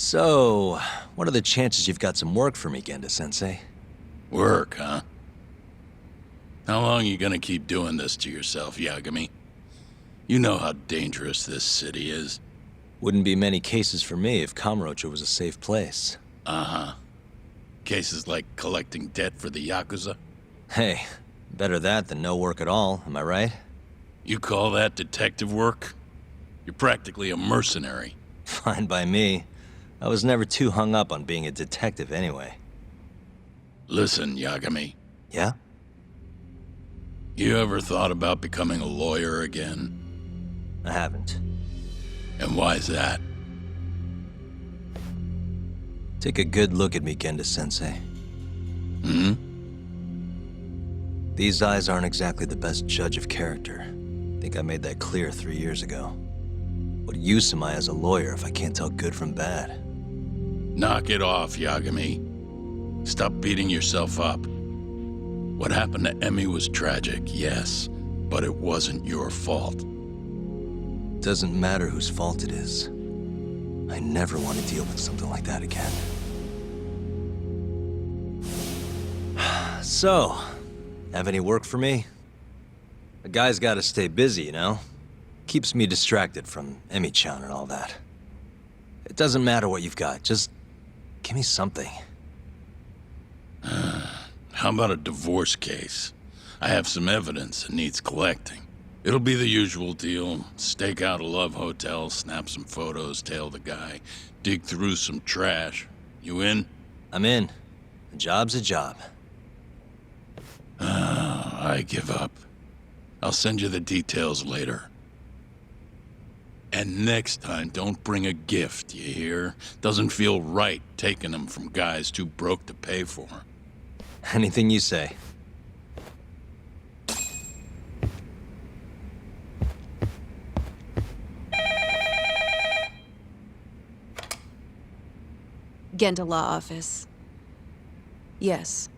So, what are the chances you've got some work for me, Genda-sensei? Work, huh? How long you gonna keep doing this to yourself, Yagami? You know how dangerous this city is. Wouldn't be many cases for me if Kamurocho was a safe place. Uh-huh. Cases like collecting debt for the Yakuza? Hey, better that than no work at all, am I right? You call that detective work? You're practically a mercenary. Fine by me. I was never too hung up on being a detective anyway. Listen, Yagami. Yeah? You ever thought about becoming a lawyer again? I haven't. And why's that? Take a good look at me, Genda-sensei. Hmm? These eyes aren't exactly the best judge of character. Think I made that clear 3 years ago. What use am I as a lawyer if I can't tell good from bad? Knock it off, Yagami. Stop beating yourself up. What happened to Emmy was tragic, yes, but it wasn't your fault. Doesn't matter whose fault it is. I never want to deal with something like that again. So, have any work for me? A guy's gotta stay busy, you know? Keeps me distracted from Emmy-chan and all that. It doesn't matter what you've got, just give me something. How about a divorce case? I have some evidence that needs collecting. It'll be the usual deal. Stake out a love hotel, snap some photos, tail the guy, dig through some trash. You in? I'm in. A job's a job. I give up. I'll send you the details later. And next time, don't bring a gift, you hear? Doesn't feel right taking them from guys too broke to pay for. Anything you say. Genda Law Office. Yes.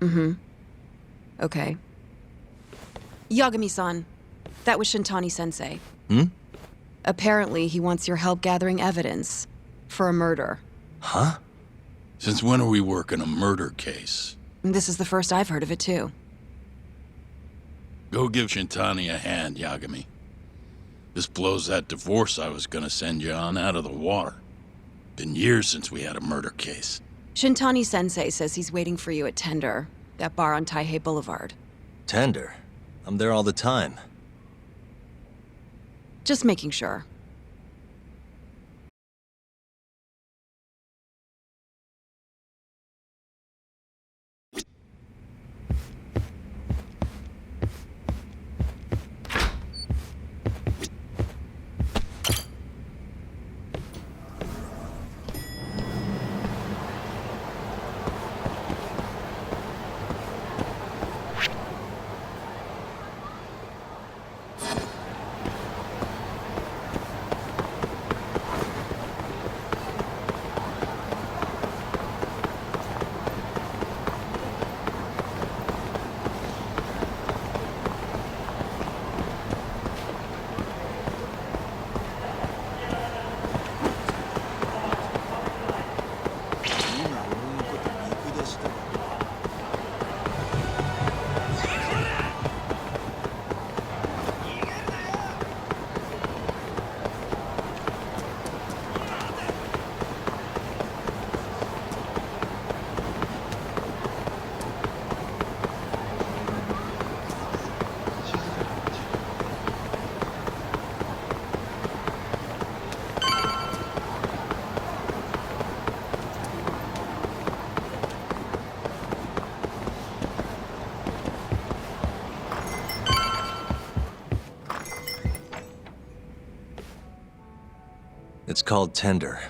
Mm-hmm. Okay. Yagami-san, that was Shintani-sensei. Hmm? Apparently, he wants your help gathering evidence for a murder. Huh? Since when are we working a murder case? This is the first I've heard of it, too. Go give Shintani a hand, Yagami. This blows that divorce I was gonna send you on out of the water. Been years since we had a murder case. Shintani-sensei says he's waiting for you at Tender, that bar on Taihei Boulevard. Tender. I'm there all the time. Just making sure. It's called Tender.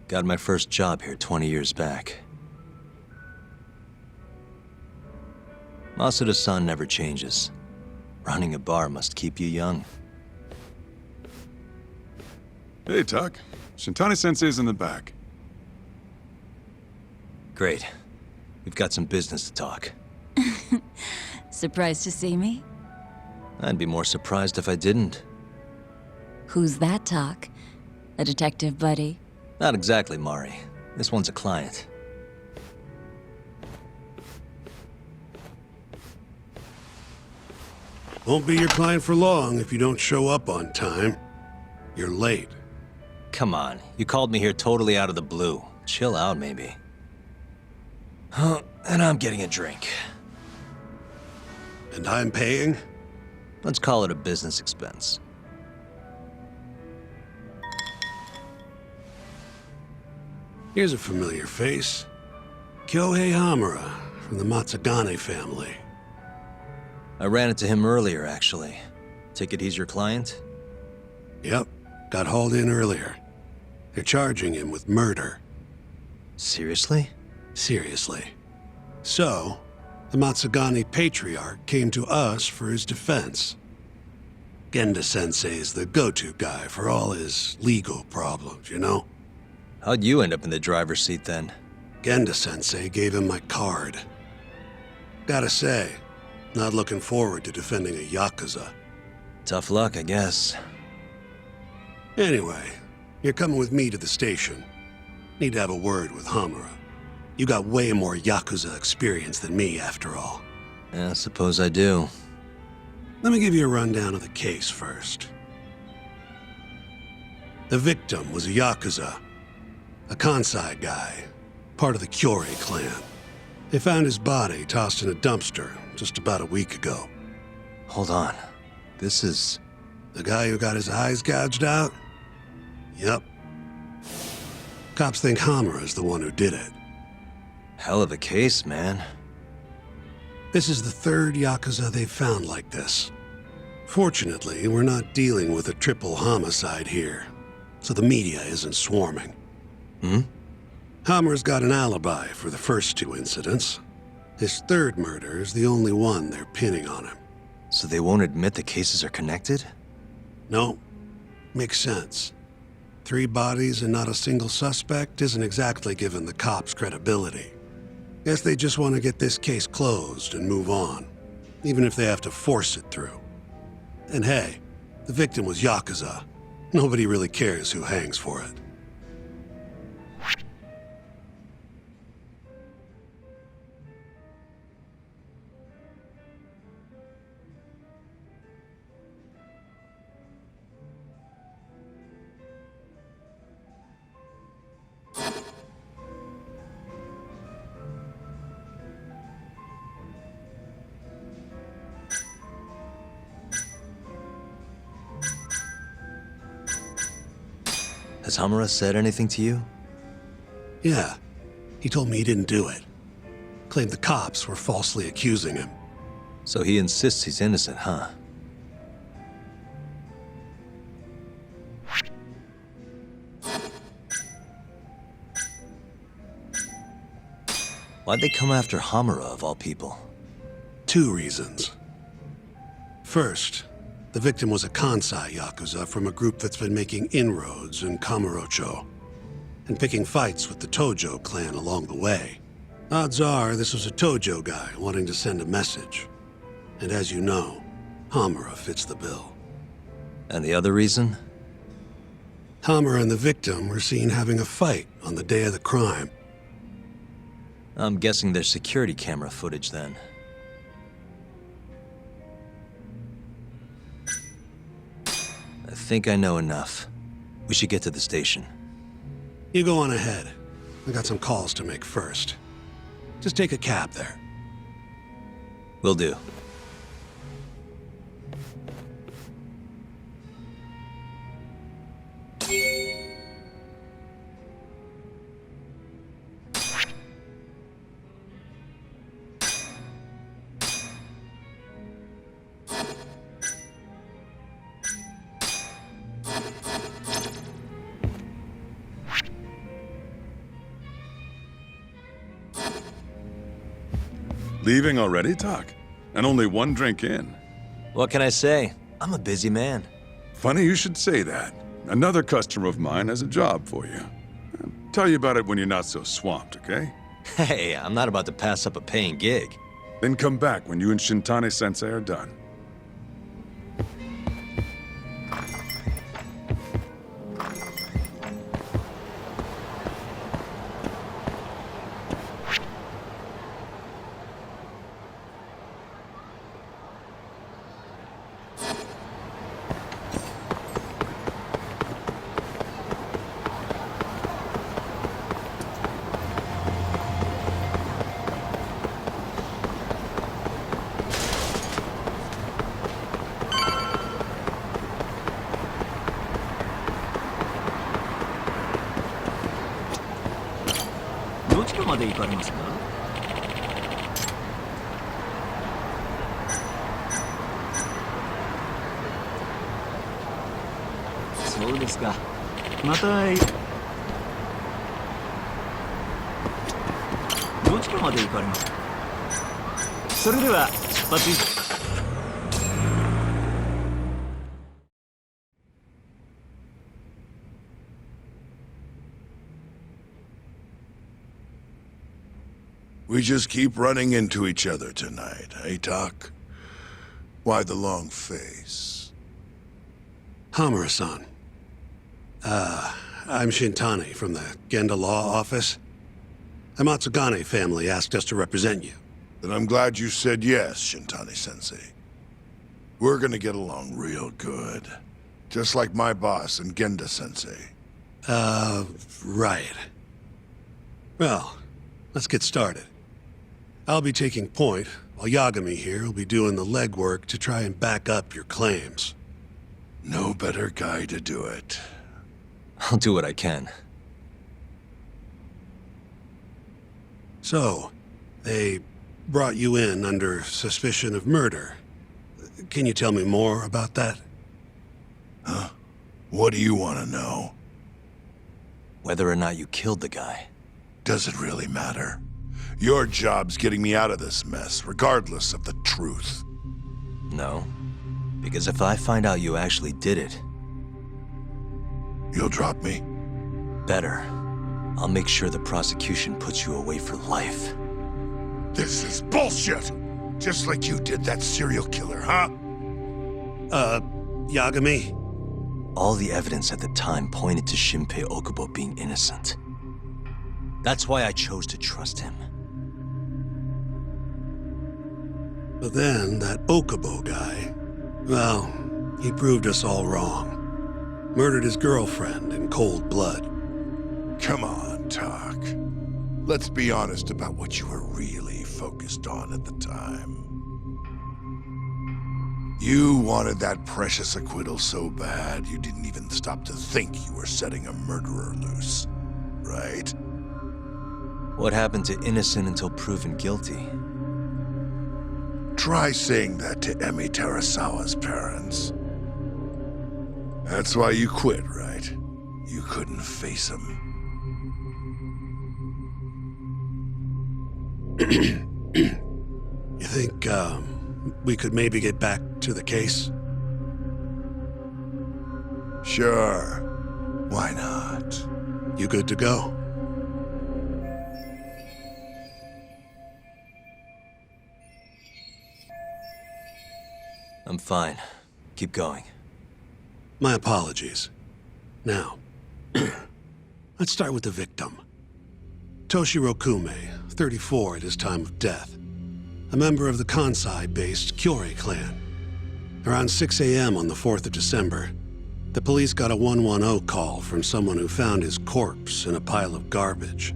Got my first job here 20 years back. Masuda-san never changes. Running a bar must keep you young. Hey, Tuck. Shintani-sensei's in the back. Great. We've got some business to talk. Surprised to see me? I'd be more surprised if I didn't. Who's that, Talk? A detective buddy? Not exactly, Mari. This one's a client. Won't be your client for long if you don't show up on time. You're late. Come on, you called me here totally out of the blue. Chill out, maybe. Huh, and I'm getting a drink. And I'm paying? Let's call it a business expense. Here's a familiar face. Kyohei Hamura from the Matsugane family. I ran into him earlier, actually. Ticket he's your client? Yep, got hauled in earlier. They're charging him with murder. Seriously? Seriously. So, the Matsugane patriarch came to us for his defense. Genda-sensei is the go-to guy for all his legal problems, you know? How'd you end up in the driver's seat then? Genda-sensei gave him my card. Gotta say, not looking forward to defending a Yakuza. Tough luck, I guess. Anyway, you're coming with me to the station. Need to have a word with Hamura. You got way more Yakuza experience than me, after all. Yeah, suppose I do. Let me give you a rundown of the case first. The victim was a Yakuza, a Kansai guy, part of the Kyorei clan. They found his body tossed in a dumpster just about a week ago. Hold on. This is... The guy who got his eyes gouged out? Yep. Cops think Hamura is the one who did it. hell of a case, man. This is the third Yakuza they've found like this. Fortunately, we're not dealing with a triple homicide here, so the media isn't swarming. Hammer's got an alibi for the first two incidents. His third murder is the only one they're pinning on him. So they won't admit the cases are connected? No, makes sense. 3 bodies and not a single suspect isn't exactly giving the cops credibility. Guess they just want to get this case closed and move on, even if they have to force it through. And hey, the victim was Yakuza. Nobody really cares who hangs for it. Has Hamura said anything to you? Yeah, he told me he didn't do it. Claimed the cops were falsely accusing him. So he insists he's innocent, huh? Why'd they come after Hamura, of all people? 2 reasons. First, the victim was a Kansai Yakuza from a group that's been making inroads in Kamurocho and picking fights with the Tojo clan along the way. Odds are this was a Tojo guy wanting to send a message. And as you know, Hamura fits the bill. And the other reason? Hamura and the victim were seen having a fight on the day of the crime. I'm guessing there's security camera footage then. I think I know enough. We should get to the station. You go on ahead. I got some calls to make first. Just take a cab there. Will do. Leaving already, Doc? And only 1 drink in. What can I say? I'm a busy man. Funny you should say that. Another customer of mine has a job for you. I'll tell you about it when you're not so swamped, okay? Hey, I'm not about to pass up a paying gig. Then come back when you and Shintani-sensei are done. まで行かれますか？そうですか。またどちらまで行かれますか？それでは出発。We just keep running into each other tonight, eh, Doc? Why the long face? Hamura-san. I'm Shintani from the Genda Law Office. The Matsugane family asked us to represent you. Then I'm glad you said yes, Shintani-sensei. We're gonna get along real good. Just like my boss and Genda-sensei. Right. Well, let's get started. I'll be taking point, while Yagami here will be doing the legwork to try and back up your claims. No better guy to do it. I'll do what I can. So, they brought you in under suspicion of murder. Can you tell me more about that? Huh? What do you want to know? Whether or not you killed the guy. Does it really matter? Your job's getting me out of this mess, regardless of the truth. No. Because if I find out you actually did it... You'll drop me? Better. I'll make sure the prosecution puts you away for life. This is bullshit! Just like you did that serial killer, huh? Yagami? All the evidence at the time pointed to Shinpei Okubo being innocent. That's why I chose to trust him. But then, that Okubo guy, well, he proved us all wrong. Murdered his girlfriend in cold blood. Come on, Talk. Let's be honest about what you were really focused on at the time. You wanted that precious acquittal so bad, you didn't even stop to think you were setting a murderer loose, right? What happened to innocent until proven guilty? Try saying that to Emi Terasawa's parents. That's why you quit, right? You couldn't face him. You think, we could maybe get back to the case? Sure. Why not? You good to go? I'm fine. Keep going. My apologies. Now, let's start with the victim. Toshiro Kume, 34 at his time of death. A member of the Kansai-based Kyorei clan. Around 6 a.m. on the 4th of December, the police got a 110 call from someone who found his corpse in a pile of garbage.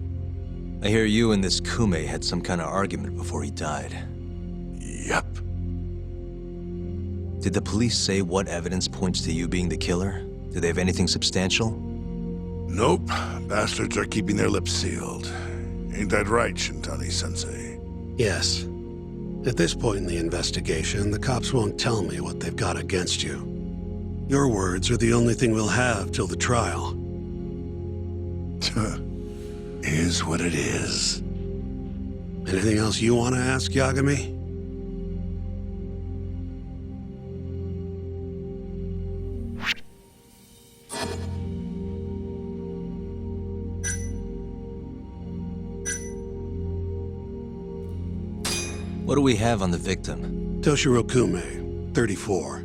I hear you and this Kume had some kind of argument before he died. Yep. Did the police say what evidence points to you being the killer? Do they have anything substantial? Nope. Bastards are keeping their lips sealed. Ain't that right, Shintani-sensei? Yes. At this point in the investigation, the cops won't tell me what they've got against you. Your words are the only thing we'll have till the trial. Is what it is. Anything else you want to ask, Yagami? What do we have on the victim? Toshiro Kume, 34.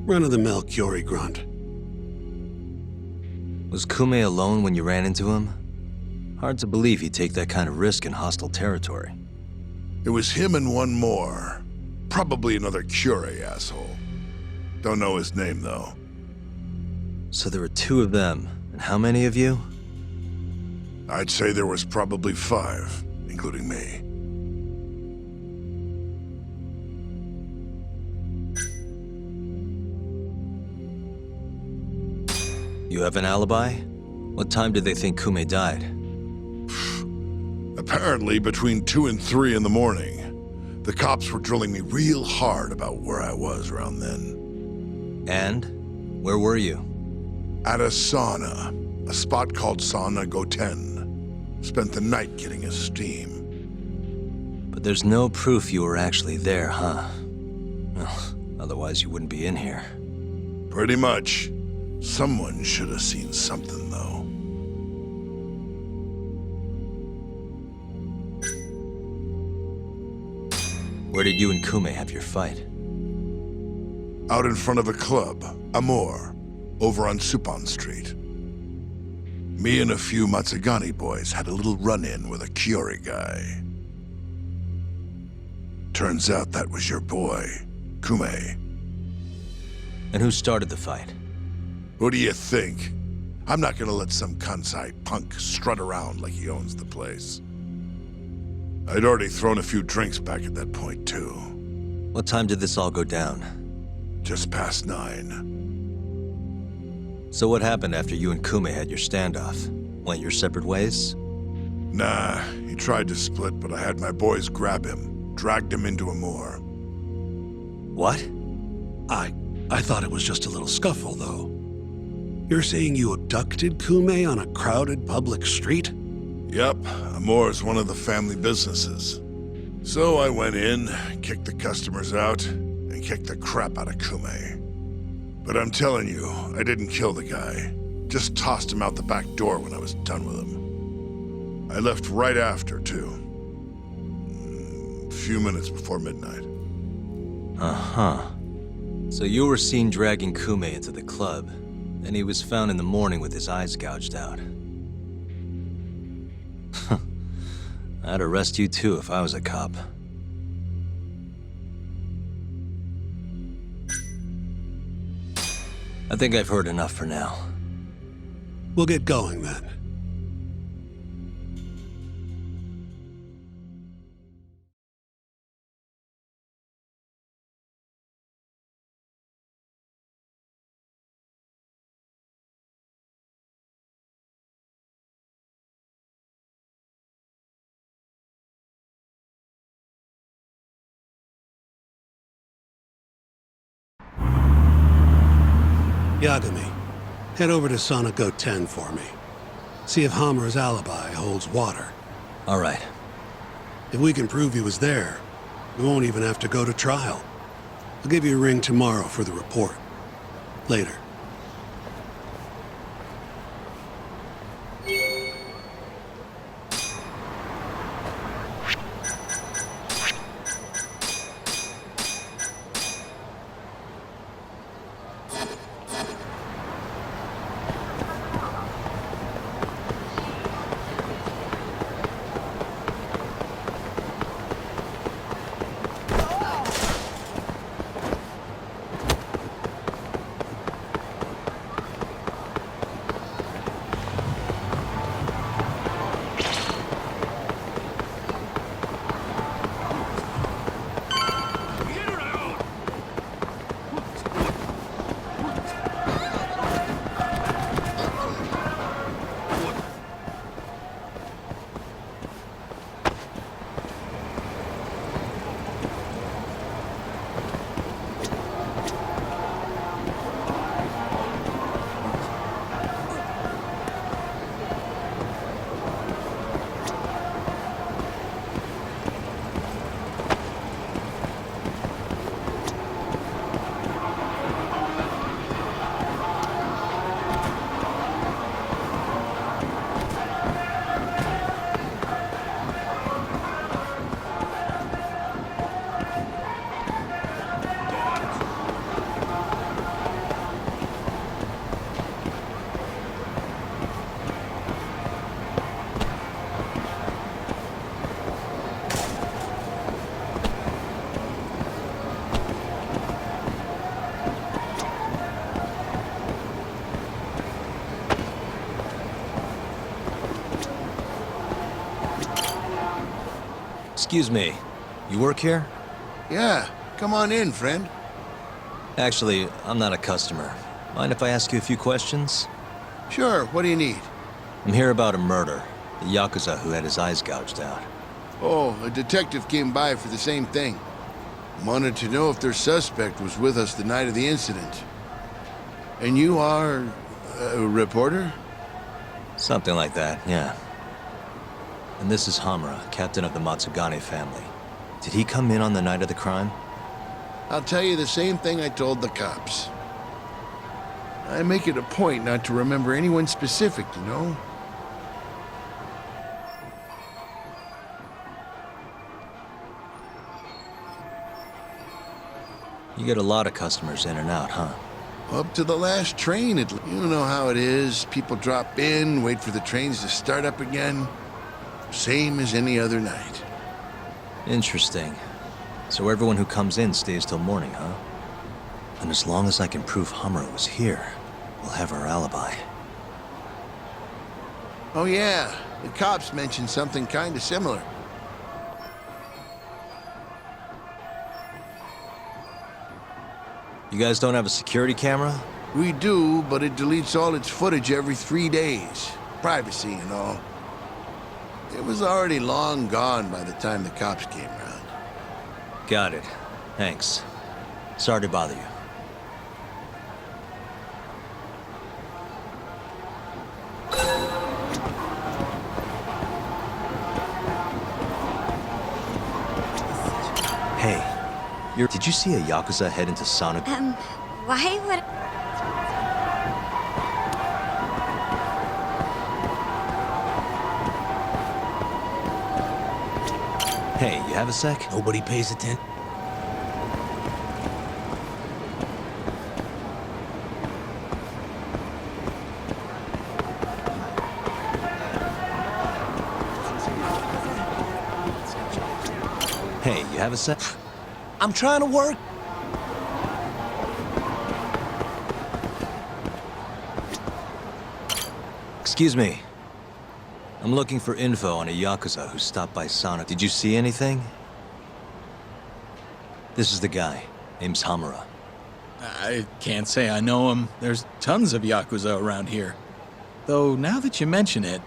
Run-of-the-mill Kyorei grunt. Was Kume alone when you ran into him? Hard to believe he'd take that kind of risk in hostile territory. It was him and one more. Probably another Kyorei asshole. Don't know his name, though. So there were two of them, and how many of you? I'd say there was probably 5, including me. You have an alibi? What time did they think Kume died? Apparently, between 2 and 3 in the morning, the cops were drilling me real hard about where I was around then. And? Where were you? At a sauna, a spot called Sauna Goten. Spent the night getting a steam. But there's no proof you were actually there, huh? Well, otherwise you wouldn't be in here. Pretty much. Someone should have seen something, though. Where did you and Kume have your fight? Out in front of a club, Amor, over on Supon Street. Me and a few Matsugani boys had a little run-in with a Kiori guy. Turns out that was your boy, Kume. And who started the fight? Who do you think? I'm not gonna let some Kansai punk strut around like he owns the place. I'd already thrown a few drinks back at that point, too. What time did this all go down? Just past 9. So what happened after you and Kume had your standoff? Went your separate ways? Nah, he tried to split, but I had my boys grab him, dragged him into Amor. What? I thought it was just a little scuffle, though. You're saying you abducted Kume on a crowded public street? Yep, Amor's one of the family businesses. So I went in, kicked the customers out, and kicked the crap out of Kume. But I'm telling you, I didn't kill the guy. Just tossed him out the back door when I was done with him. I left right after, too. A few minutes before midnight. Uh-huh. So you were seen dragging Kume into the club, and he was found in the morning with his eyes gouged out. I'd arrest you too if I was a cop. I think I've heard enough for now. We'll get going then. Yagami, head over to Sonico 10 for me. See if Hammer's alibi holds water. All right. If we can prove he was there, we won't even have to go to trial. I'll give you a ring tomorrow for the report. Later. Excuse me, you work here? Yeah, come on in, friend. Actually, I'm not a customer. Mind if I ask you a few questions? Sure, what do you need? I'm here about a murder. The Yakuza who had his eyes gouged out. Oh, a detective came by for the same thing. Wanted to know if their suspect was with us the night of the incident. And you are a reporter? Something like that, yeah. And this is Hamura, captain of the Matsugane family. Did he come in on the night of the crime? I'll tell you the same thing I told the cops. I make it a point not to remember anyone specific, you know? You get a lot of customers in and out, huh? Up to the last train, you know how it is. People drop in, wait for the trains to start up again. Same as any other night. Interesting. So everyone who comes in stays till morning, huh? And as long as I can prove Hamura was here, we'll have our alibi. Oh yeah, the cops mentioned something kind of similar. You guys don't have a security camera? We do, but it deletes all its footage every 3 days. Privacy and all. It was already long gone by the time the cops came around. Got it. Thanks. Sorry to bother you. Hey, did you see a Yakuza head into Sonic? Why would... Hey, you have a sec? Nobody pays attention. Hey, you have a sec? I'm trying to work. Excuse me. I'm looking for info on a Yakuza who stopped by Sonic. Did you see anything? This is the guy. Name's Hamura. I can't say I know him. There's tons of Yakuza around here. Though, now that you mention it,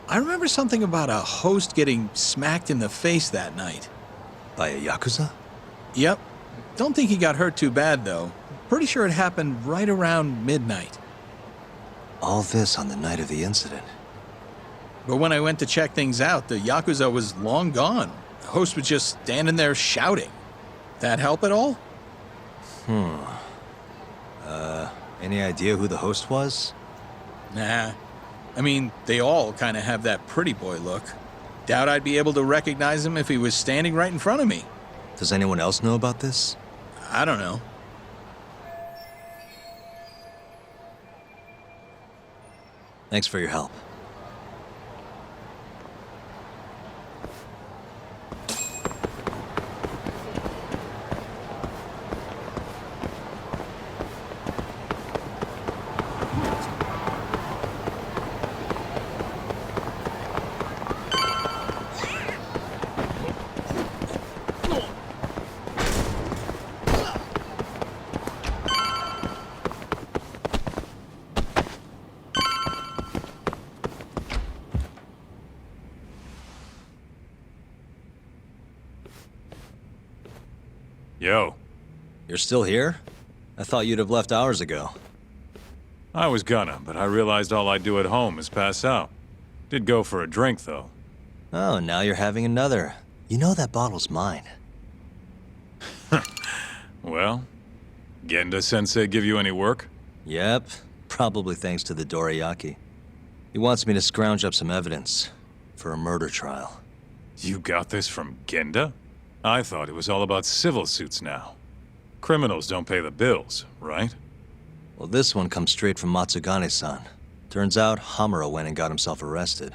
I remember something about a host getting smacked in the face that night. By a Yakuza? Yep. Don't think he got hurt too bad, though. Pretty sure it happened right around midnight. All this on the night of the incident. But when I went to check things out, the Yakuza was long gone. The host was just standing there shouting. That help at all? Any idea who the host was? Nah. I mean, they all kind of have that pretty boy look. Doubt I'd be able to recognize him if he was standing right in front of me. Does anyone else know about this? I don't know. Thanks for your help. Yo. You're still here? I thought you'd have left hours ago. I was gonna, but I realized all I do at home is pass out. Did go for a drink, though. Oh, now you're having another. You know that bottle's mine. Well, Genda-sensei give you any work? Yep, probably thanks to the dorayaki. He wants me to scrounge up some evidence for a murder trial. You got this from Genda? I thought it was all about civil suits now. Criminals don't pay the bills, right? Well, this one comes straight from Matsugane-san. Turns out Hamura went and got himself arrested.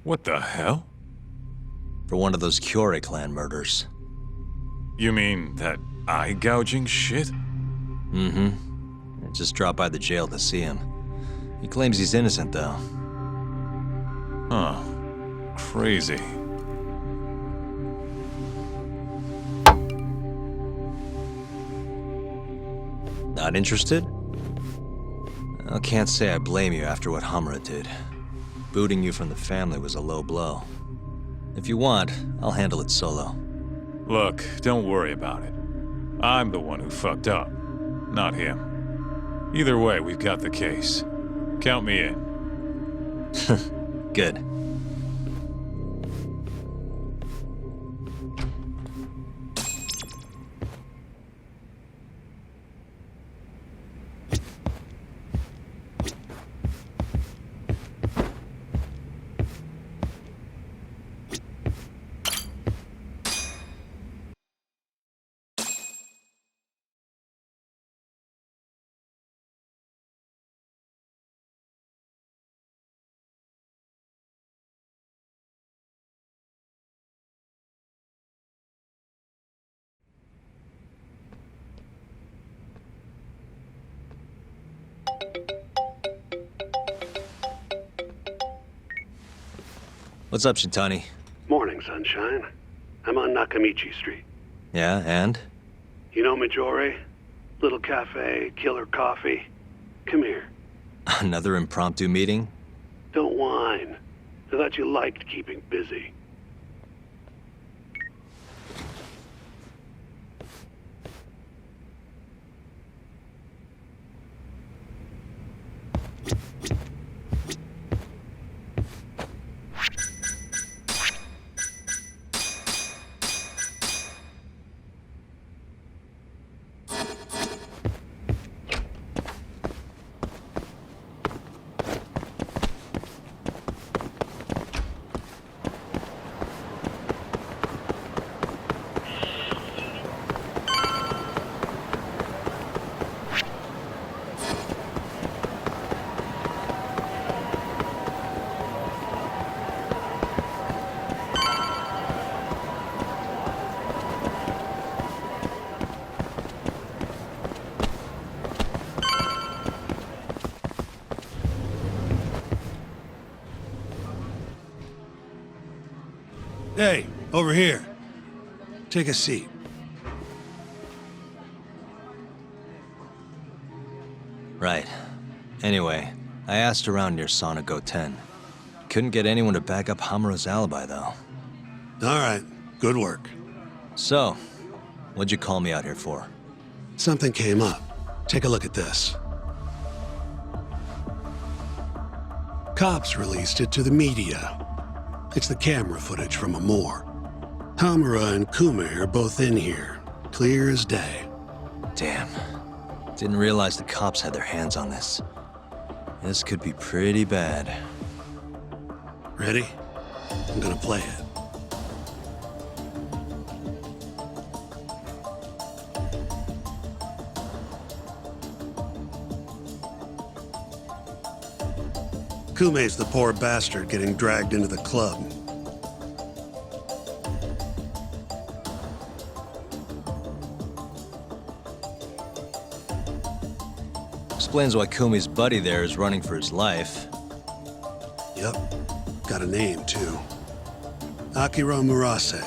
What the hell? For one of those Kyorei clan murders. You mean that eye-gouging shit? Mm-hmm. I just dropped by the jail to see him. He claims he's innocent, though. Huh. Crazy. Not interested? I can't say I blame you after what Hamura did. booting you from the family was a low blow. If you want, I'll handle it solo. Look, don't worry about it. I'm the one who fucked up, not him. Either way, we've got the case. Count me in. Good. What's up, Shintani? Morning, sunshine. I'm on Nakamichi Street. Yeah, and? You know Majore? Little cafe, killer coffee. Come here. Another impromptu meeting? Don't whine. I thought you liked keeping busy. Hey, over here. Take a seat. Right. Anyway, I asked around near Sonic 10. Couldn't get anyone to back up Hamura's alibi, though. All right, good work. So, what'd you call me out here for? Something came up. Take a look at this. Cops released it to the media. It's the camera footage from a moor. Hamura and Kume are both in here, clear as day. Damn. Didn't realize the cops had their hands on this. This could be pretty bad. Ready? I'm gonna play it. Kume's the poor bastard getting dragged into the club. Explains why Kumi's buddy there is running for his life. Yep, got a name too. Akira Murase,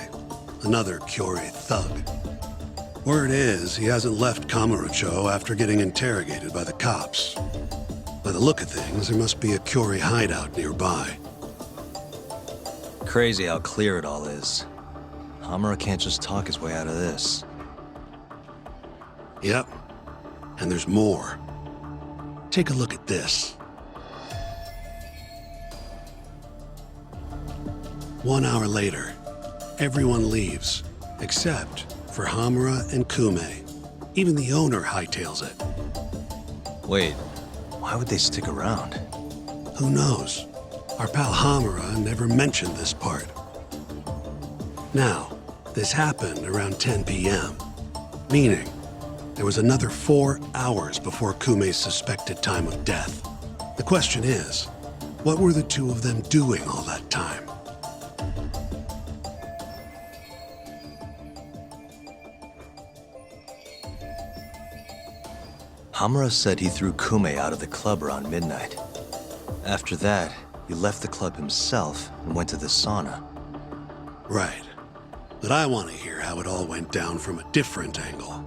another Kyori thug. Word is, he hasn't left Kamurocho after getting interrogated by the cops. By the look of things, there must be a Kyori hideout nearby. Crazy how clear it all is. Hamura can't just talk his way out of this. Yep, and there's more. Take a look at this. 1 hour later, everyone leaves, except for Hamura and Kume. Even the owner hightails it. Wait, why would they stick around? Who knows? Our pal Hamura never mentioned this part. Now, this happened around 10 p.m., meaning there was another 4 hours before Kume's suspected time of death. The question is, what were the two of them doing all that time? Hamura said he threw Kume out of the club around midnight. After that, he left the club himself and went to the sauna. Right. But I want to hear how it all went down from a different angle.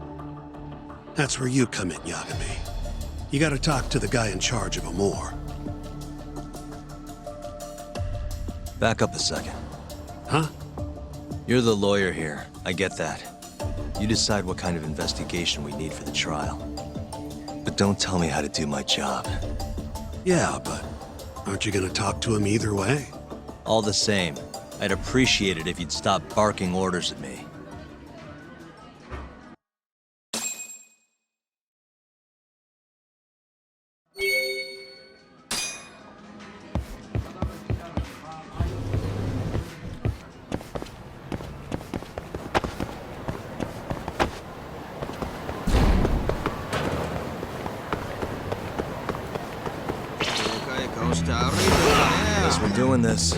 That's where you come in, Yagami. You gotta talk to the guy in charge of Amor. Back up a second. Huh? You're the lawyer here. I get that. You decide what kind of investigation we need for the trial. But don't tell me how to do my job. Yeah, but aren't you gonna talk to him either way? All the same, I'd appreciate it if you'd stop barking orders at me. Guess we're doing this.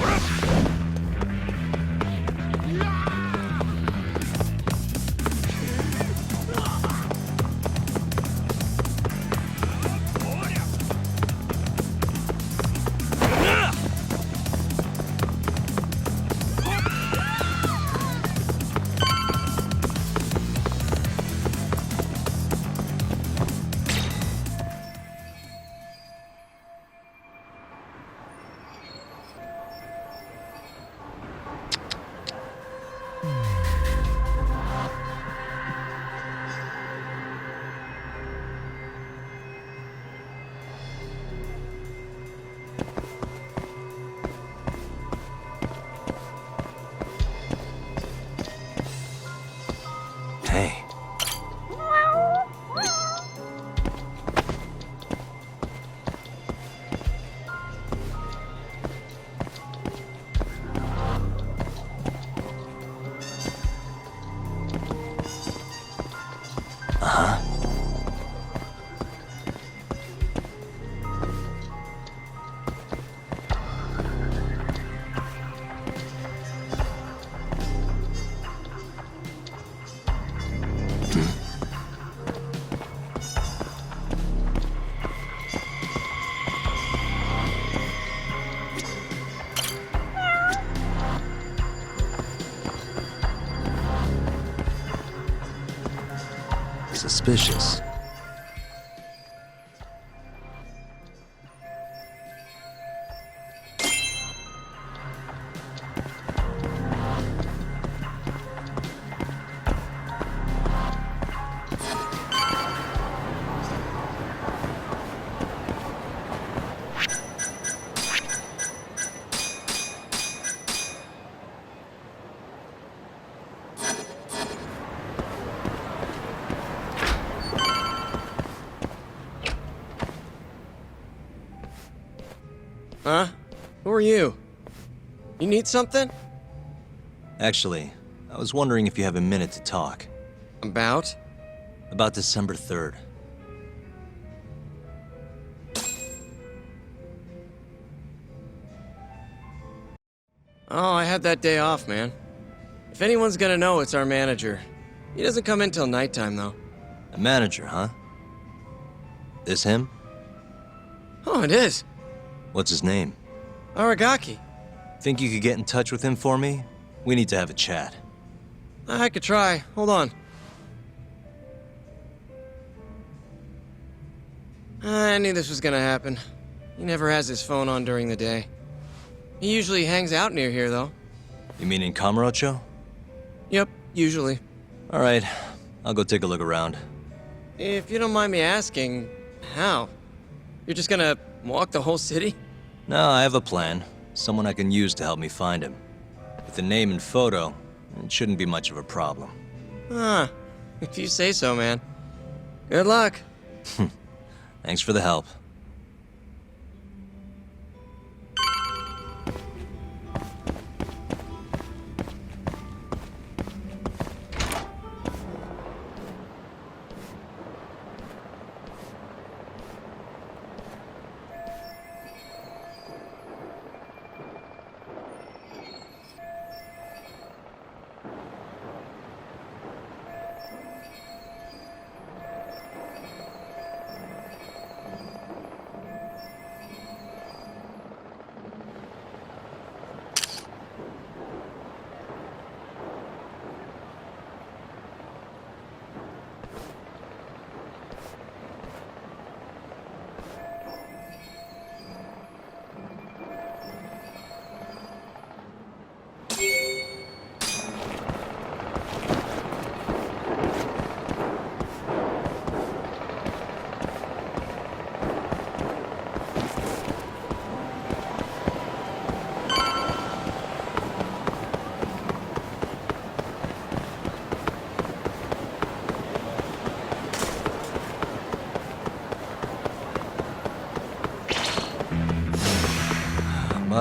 Hey. Suspicious. Huh? Who are you? You need something? Actually, I was wondering if you have a minute to talk. About? About December 3rd. Oh, I had that day off, man. If anyone's gonna know, it's our manager. He doesn't come in till nighttime, though. A manager, huh? This him? Oh, it is. What's his name? Aragaki. Think you could get in touch with him for me? We need to have a chat. I could try. Hold on. I knew this was gonna happen. He never has his phone on during the day. He usually hangs out near here, though. You mean in Kamurocho? Yep, usually. All right, I'll go take a look around. If you don't mind me asking, how? You're just gonna walk the whole city? No, I have a plan. Someone I can use to help me find him. With the name and photo, it shouldn't be much of a problem. Huh. If you say so, man. Good luck. Thanks for the help.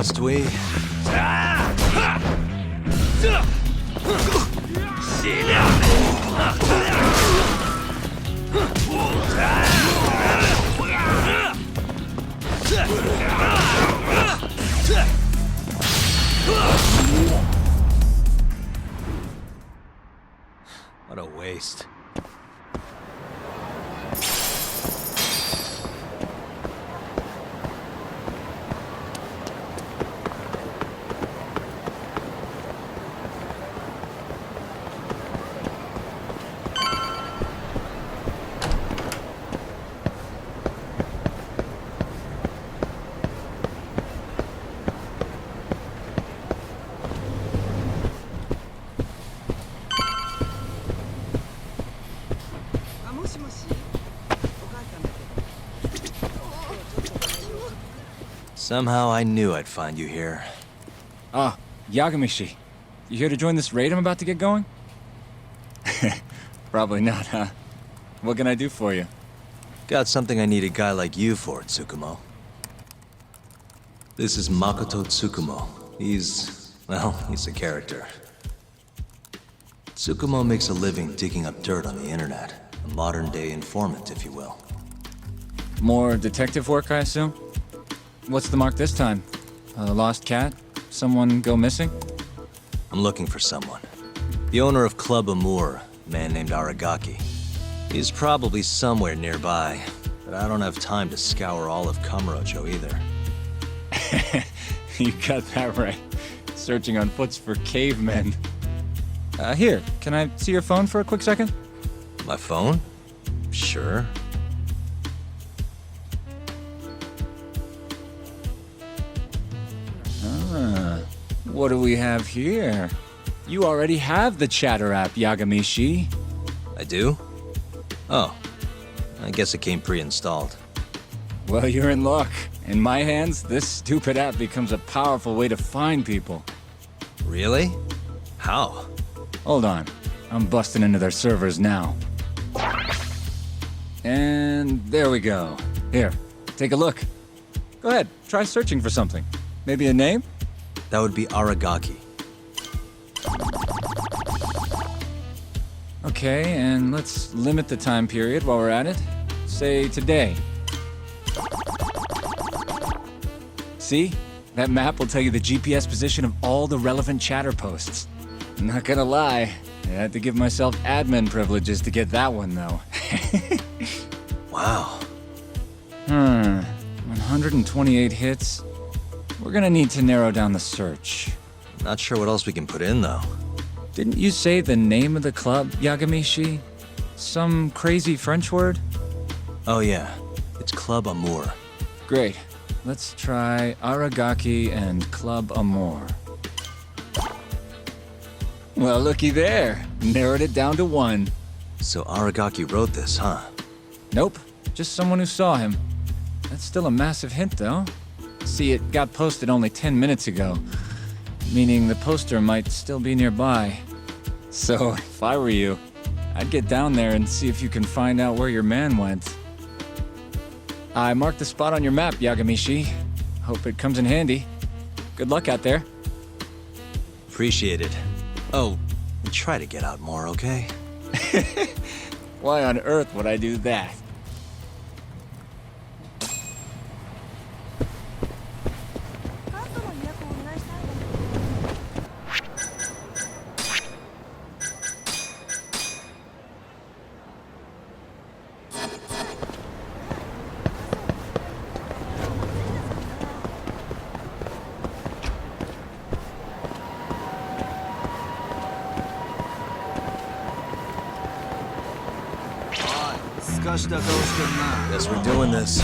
Must we? What a waste. Somehow I knew I'd find you here. Ah, Yagamishi. You here to join this raid I'm about to get going? Probably not, huh? What can I do for you? Got something I need a guy like you for, Tsukumo. This is Makoto Tsukumo. He's a character. Tsukumo makes a living digging up dirt on the internet. A modern-day informant, if you will. More detective work, I assume? What's the mark this time? A lost cat? Someone go missing? I'm looking for someone. The owner of Club Amour, a man named Aragaki. He's probably somewhere nearby, but I don't have time to scour all of Kamurocho either. You got that right. Searching on foots for cavemen. Here, can I see your phone for a quick second? My phone? Sure. What do we have here? You already have the chatter app, Yagamishi. I do? Oh. I guess it came pre-installed. Well, you're in luck. In my hands, this stupid app becomes a powerful way to find people. Really? How? Hold on. I'm busting into their servers now. And there we go. Here, take a look. Go ahead, try searching for something. Maybe a name? That would be Aragaki. Okay, and let's limit the time period while we're at it. Say today. See? That map will tell you the GPS position of all the relevant chatter posts. Not gonna lie, I had to give myself admin privileges to get that one, though. Wow. 128 hits. We're gonna need to narrow down the search. Not sure what else we can put in, though. Didn't you say the name of the club, Yagamishi? Some crazy French word? Oh yeah, it's Club Amour. Great. Let's try Aragaki and Club Amour. Well, looky there. Narrowed it down to one. So Aragaki wrote this, huh? Nope. Just someone who saw him. That's still a massive hint, though. See, it got posted only 10 minutes ago, meaning the poster might still be nearby. So, if I were you, I'd get down there and see if you can find out where your man went. I marked the spot on your map, Yagamishi. Hope it comes in handy. Good luck out there. Appreciate it. Oh, try to get out more, okay? Why on earth would I do that? Guess we're doing this.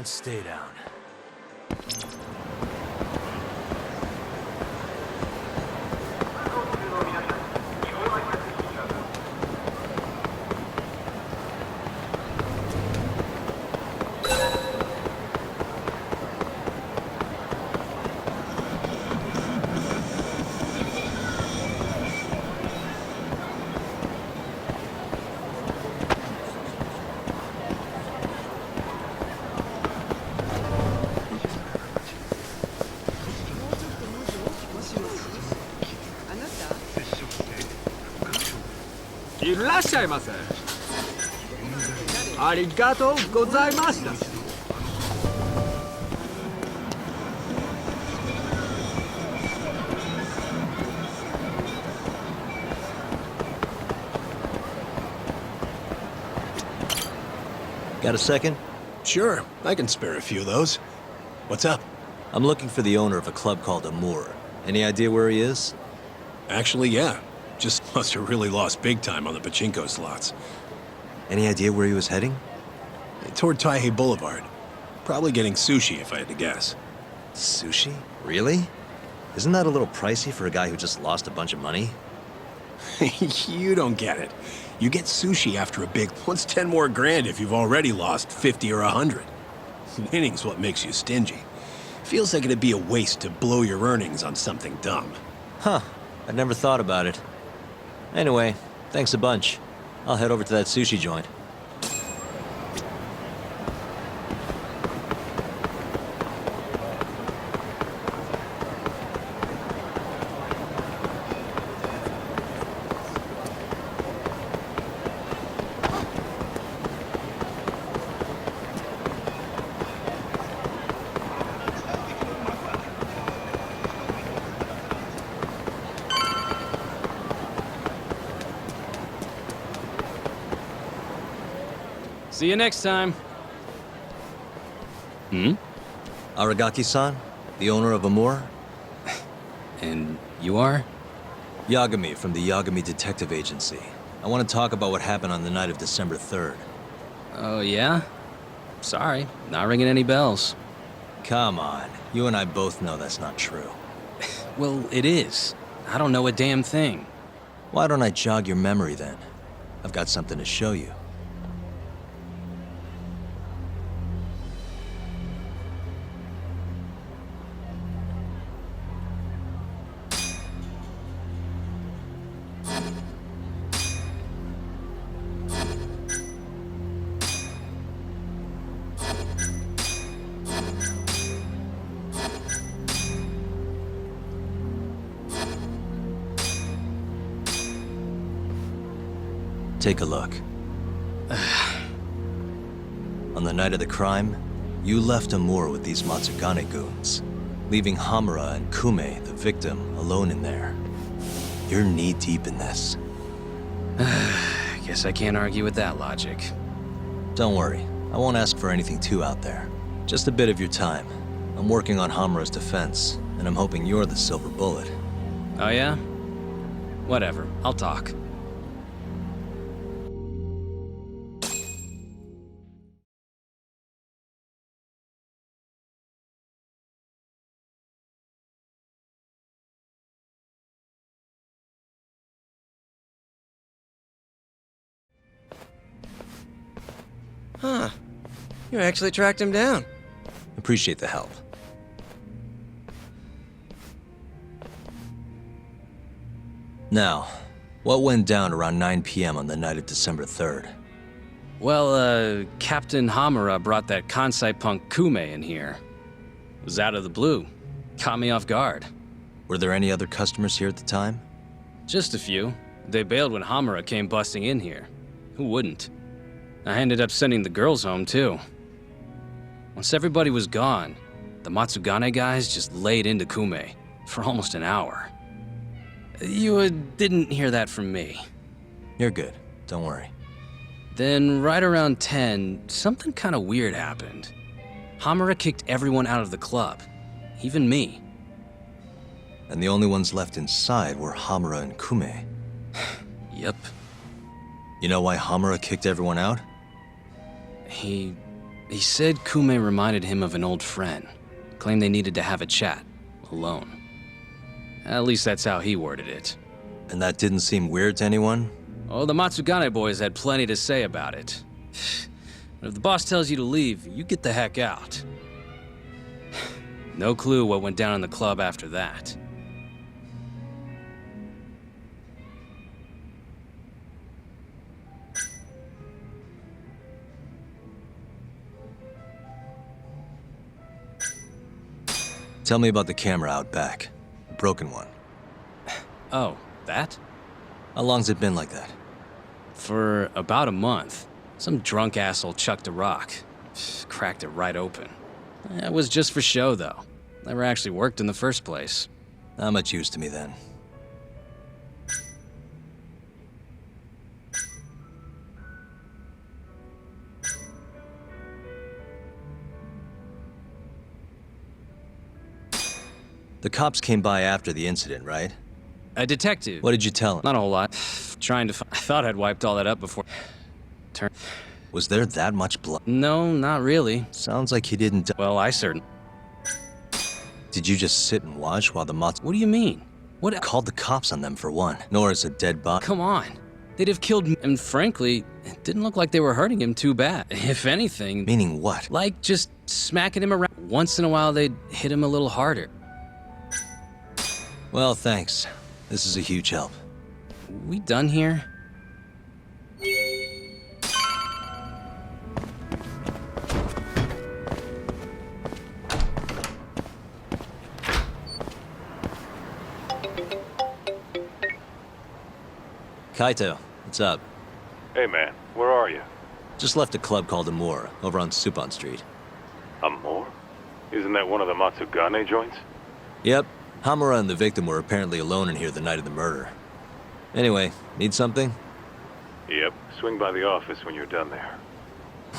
on, stay down.いらっしゃいませ。ありがとうございました。Got a second? Sure, I can spare a few of those. What's up? I'm looking for the owner of a club called Amour. Any idea where he is? Actually, yeah. Just must have really lost big time on the pachinko slots. Any idea where he was heading? Toward Taihei Boulevard. Probably getting sushi, if I had to guess. Sushi? Really? Isn't that a little pricey for a guy who just lost a bunch of money? You don't get it. You get sushi after a big, what's 10 more grand if you've already lost 50 or 100? Winning's what makes you stingy. Feels like it'd be a waste to blow your earnings on something dumb. Huh. I never thought about it. Anyway, thanks a bunch. I'll head over to that sushi joint. See you next time. Aragaki-san, the owner of Amour? And you are? Yagami from the Yagami Detective Agency. I want to talk about what happened on the night of December 3rd. Oh, yeah? Sorry, not ringing any bells. Come on, you and I both know that's not true. Well, it is. I don't know a damn thing. Why don't I jog your memory then? I've got something to show you. Take a look. On the night of the crime, you left Amour with these Matsugane goons, leaving Hamura and Kume, the victim, alone in there. You're knee-deep in this. Guess I can't argue with that logic. Don't worry, I won't ask for anything too out there. Just a bit of your time. I'm working on Hamura's defense, and I'm hoping you're the silver bullet. Oh, yeah? Whatever, I'll talk. Huh. You actually tracked him down. Appreciate the help. Now, what went down around 9 p.m. on the night of December 3rd? Well, Captain Hamura brought that Kansai punk Kume in here. It was out of the blue. Caught me off guard. Were there any other customers here at the time? Just a few. They bailed when Hamura came busting in here. Who wouldn't? I ended up sending the girls home, too. Once everybody was gone, the Matsugane guys just laid into Kume for almost an hour. You didn't hear that from me. You're good. Don't worry. Then, right around 10, something kind of weird happened. Hamura kicked everyone out of the club, even me. And the only ones left inside were Hamura and Kume. Yep. You know why Hamura kicked everyone out? He He said Kume reminded him of an old friend. Claimed they needed to have a chat. Alone. At least that's how he worded it. And that didn't seem weird to anyone? Oh, the Matsugane boys had plenty to say about it. But if the boss tells you to leave, you get the heck out. No clue what went down in the club after that. Tell me about the camera out back. The broken one. Oh, that? How long's it been like that? For about a month. Some drunk asshole chucked a rock. Cracked it right open. It was just for show, though. Never actually worked in the first place. Not much use to me then. The cops came by after the incident, right? A detective. What did you tell him? Not a whole lot. Trying to I thought I'd wiped all that up before... Was there that much blood? No, not really. Sounds like he didn't... Well, I certain... Did you just sit and watch while the Mats... What do you mean? What... Called the cops on them for one. Nora's a dead body. Come on. They'd have killed me. And frankly, it didn't look like they were hurting him too bad. If anything... Meaning what? Like just smacking him around. Once in a while, they'd hit him a little harder. Well, thanks. This is a huge help. We done here? Kaito, what's up? Hey man, where are you? Just left a club called Amor, over on Supon Street. Amor? Isn't that one of the Matsugane joints? Yep. Hamura and the victim were apparently alone in here the night of the murder. Anyway, need something? Yep, swing by the office when you're done there.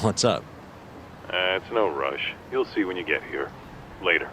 What's up? It's no rush. You'll see when you get here. Later.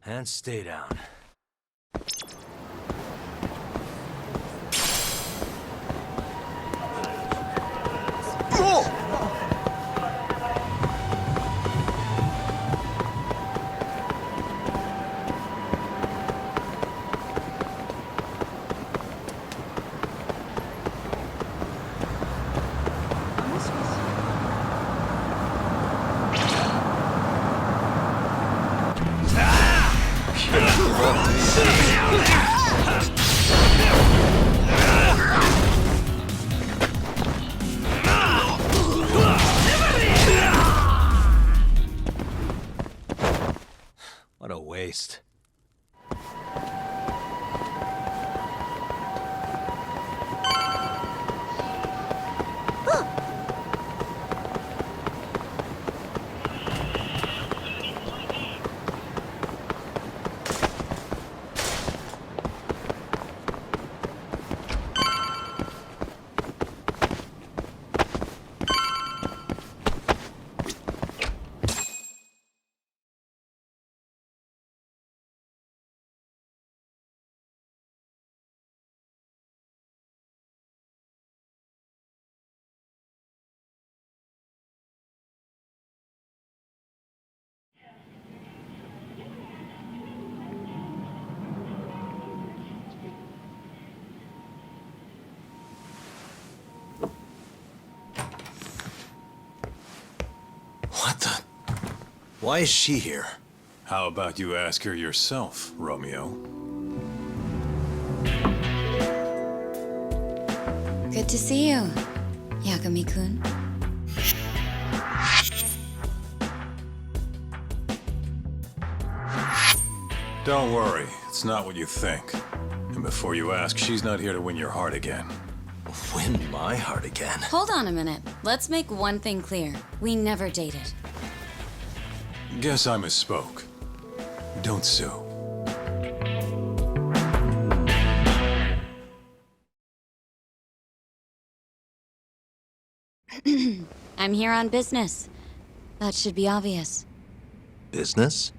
And stay down. What a waste. What the? Why is she here? How about you ask her yourself, Romeo? Good to see you, Yagami-kun. Don't worry, it's not what you think. And before you ask, she's not here to win your heart again. Win my heart again. Hold on a minute. Let's make one thing clear. We never dated. Guess I misspoke. Don't sue. I'm here on business. That should be obvious. Business?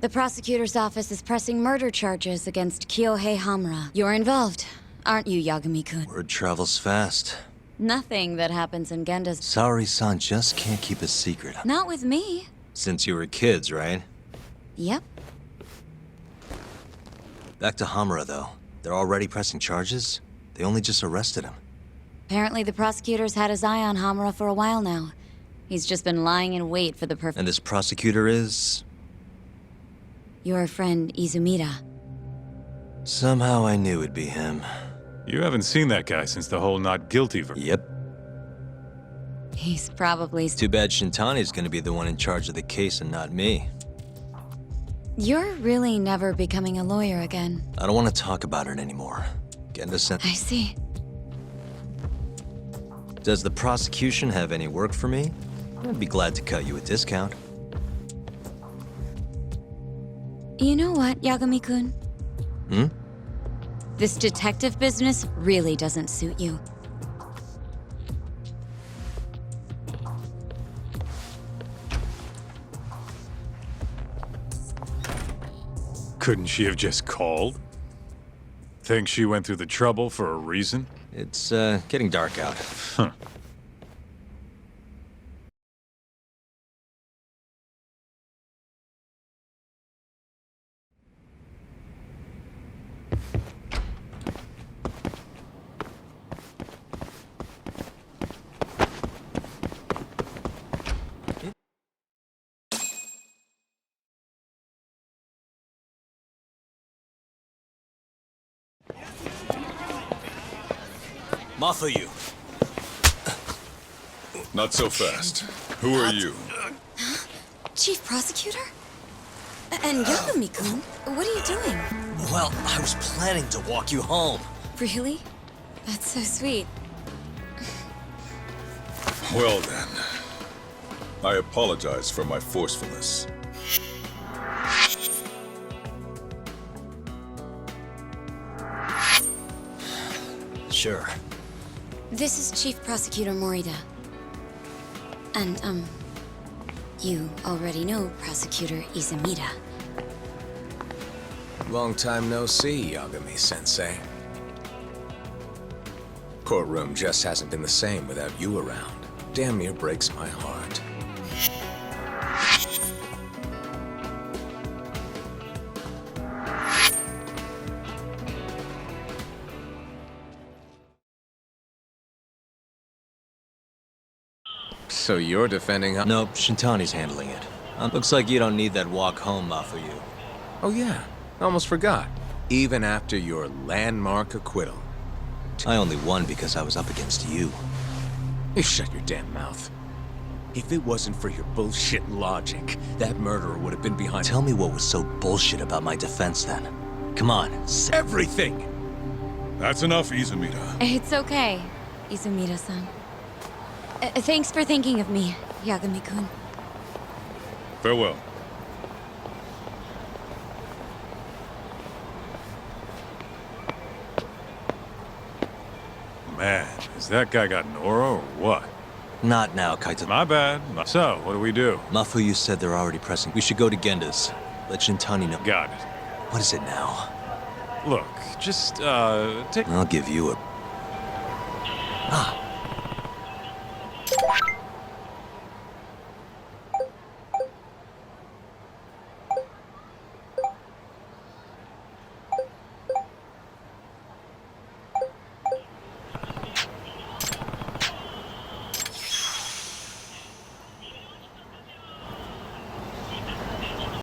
The prosecutor's office is pressing murder charges against Kyohei Hamura. You're involved, aren't you, Yagami-kun? Word travels fast. Nothing that happens in Genda's... Saori-san just can't keep a secret. Not with me. Since you were kids, right? Yep. Back to Hamura, though. They're already pressing charges? They only just arrested him. Apparently the prosecutor's had his eye on Hamura for a while now. He's just been lying in wait for the perfect... And this prosecutor is... Your friend Izumida. Somehow I knew it'd be him. You haven't seen that guy since the whole not guilty verdict. Yep. He's probably... Too bad Shintani's gonna be the one in charge of the case and not me. You're really never becoming a lawyer again. I don't want to talk about it anymore. Getting to send... I see. Does the prosecution have any work for me? I'd be glad to cut you a discount. You know what, Yagami-kun? Hmm? This detective business really doesn't suit you. Couldn't she have just called? Think she went through the trouble for a reason? It's, getting dark out. Huh. Mafuyu. Not so fast. Who are you? Chief Prosecutor? And Yagami-kun, what are you doing? Well, I was planning to walk you home. Really? That's so sweet. Well then. I apologize for my forcefulness. Sure. This is Chief Prosecutor Morida. And, you already know Prosecutor Izumida. Long time no see, Yagami-sensei. Courtroom just hasn't been the same without you around. Damn near breaks my heart. So you're defending... Nope, Shintani's handling it. Looks like you don't need that walk home, Mafuyu. Oh yeah, almost forgot. Even after your landmark acquittal. I only won because I was up against you. You shut your damn mouth. If it wasn't for your bullshit logic, that murderer would have been behind... Tell me what was so bullshit about my defense then. Come on, everything! That's enough, Izumida. It's okay, Izumida-san. Thanks for thinking of me, Yagami-kun. Farewell. Man, has that guy got Nora or what? Not now, Kaito. My bad. So, what do we do? Mafuyu said they're already pressing. We should go to Genda's. Let Shintani know. Got it. What is it now? Look, just, take... I'll give you a... Ah,